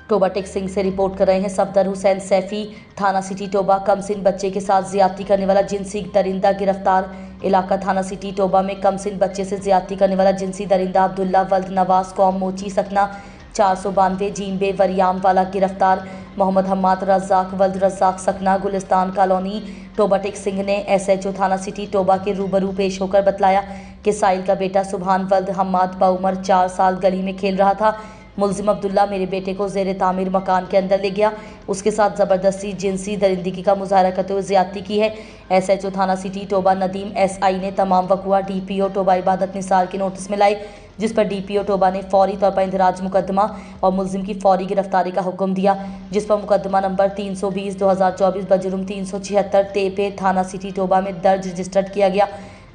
ٹوبہ ٹیک سنگھ سے رپورٹ کر رہے ہیں صفدر حسین سیفی۔ تھانہ سٹی ٹوبہ کم سن بچے کے ساتھ زیادتی کرنے والا جنسی درندہ گرفتار۔ علاقہ تھانہ سٹی ٹوبہ میں کم سن بچے سے زیادتی کرنے والا جنسی درندہ عبداللہ ولد نواز قوم موچی سکنہ 492 جیم بے وریام والا گرفتار۔ محمد حماد رزاق ولد رزاق سکنہ گلستان کالونی۔ ٹوبہ ٹیک سنگھ نے ایس ایچ او تھانہ سٹی ٹوبہ کے روبرو پیش ہو کر بتلایا کہ سائل کا بیٹا سبحان ولد حماد بعمر 4 سال گلی میں کھیل رہا تھا۔ ملزم عبداللہ میرے بیٹے کو زیر تعمیر مکان کے اندر لے گیا، اس کے ساتھ زبردستی جنسی درندگی کا مظاہرہ کرتے ہوئے زیادتی کی ہے۔ ایس ایچ او تھانہ city Toba Nadeem S I نے تمام وقوع ڈی پی او ٹوبہ عبادت نثار کے نوٹس میں لائے، جس پر ڈی پی او ٹوبہ نے فوری طور پر اندراج مقدمہ اور ملزم کی فوری گرفتاری کا حکم دیا، جس پر مقدمہ نمبر 320/2024 بجرم 376 ٹیپے تھانہ سٹی ٹوبہ میں درج رجسٹرڈ کیا گیا۔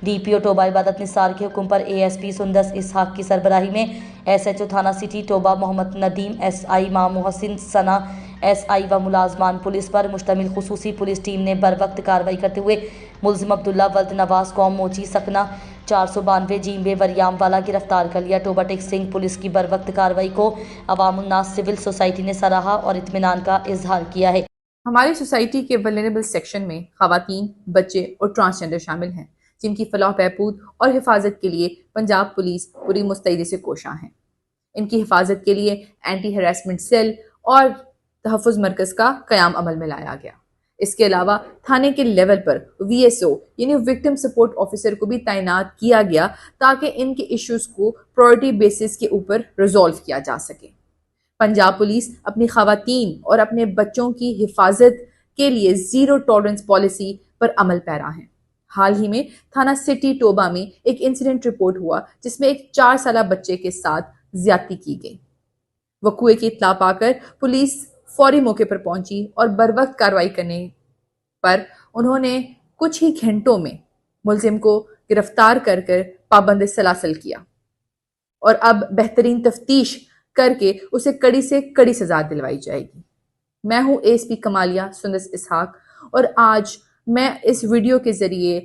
ڈی پی او ٹوبہ عبادت نثار کے حکم پر اے ایس پی سندس اسحاق کی سربراہی میں ایس ایچ او تھانہ city Toba Muhammad Nadeem S I مام محسن ثنا ایس آئی و ملازمان پولیس پر مشتمل خصوصی پولیس ٹیم نے بروقت کارروائی کرتے ہوئے ملزم عبداللہ ولد نواز قوم موچی سکنہ 492 جیم بے وریام والا گرفتار کر لیا۔ ٹوبہ ٹیک سنگھ پولیس کی بروقت کارروائی کو عوام الناس سول سوسائٹی نے سراہا اور اطمینان کا اظہار کیا ہے۔ ہماری سوسائٹی کے ولنریبل سیکشن میں خواتین، بچے اور ٹرانسجنڈر شامل ہیں، جن کی فلاح بہبود اور حفاظت کے لیے پنجاب پولیس پوری مستعدی سے کوشاں ہے۔ ان کی حفاظت کے لیے اینٹی ہراسمنٹ سیل اور تحفظ مرکز کا قیام عمل میں لایا گیا۔ اس کے علاوہ تھانے کے لیول پر وی ایس او یعنی وکٹم سپورٹ آفیسر کو بھی تعینات کیا گیا تاکہ ان کے ایشوز کو پرائرٹی بیسس کے اوپر ریزالو کیا جا سکے۔ پنجاب پولیس اپنی خواتین اور اپنے بچوں کی حفاظت کے لیے زیرو ٹالرنس پالیسی پر عمل پیرا ہے۔ حال ہی میں تھانہ سٹی ٹوبہ میں ایک انسیڈنٹ رپورٹ ہوا جس میں ایک 4 سالہ بچے کے ساتھ زیادتی کی گئی۔ وقوعے کی اطلاع پا کر پولیس فوری موقع پر پہنچی اور بروقت کارروائی کرنے پر انہوں نے کچھ ہی گھنٹوں میں ملزم کو گرفتار کر پابند سلاسل کیا اور اب بہترین تفتیش کر کے اسے کڑی سے کڑی سزا دلوائی جائے گی۔ میں ہوں اے ایس پی کمالیہ سندس اسحاق اور آج میں اس ویڈیو کے ذریعے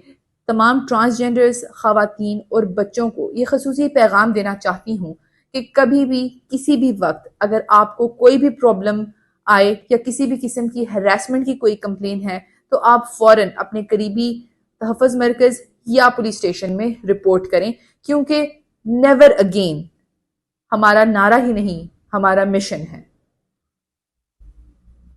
تمام ٹرانسجنڈرز، خواتین اور بچوں کو یہ خصوصی پیغام دینا چاہتی ہوں کہ کبھی بھی کسی بھی وقت اگر آپ کو کوئی بھی پرابلم آئے یا کسی بھی قسم کی ہراسمنٹ کی کوئی کمپلین ہے تو آپ فوراً اپنے قریبی تحفظ مرکز یا پولیس اسٹیشن میں رپورٹ کریں، کیونکہ نیور اگین ہمارا نعرہ ہی نہیں، ہمارا مشن ہے۔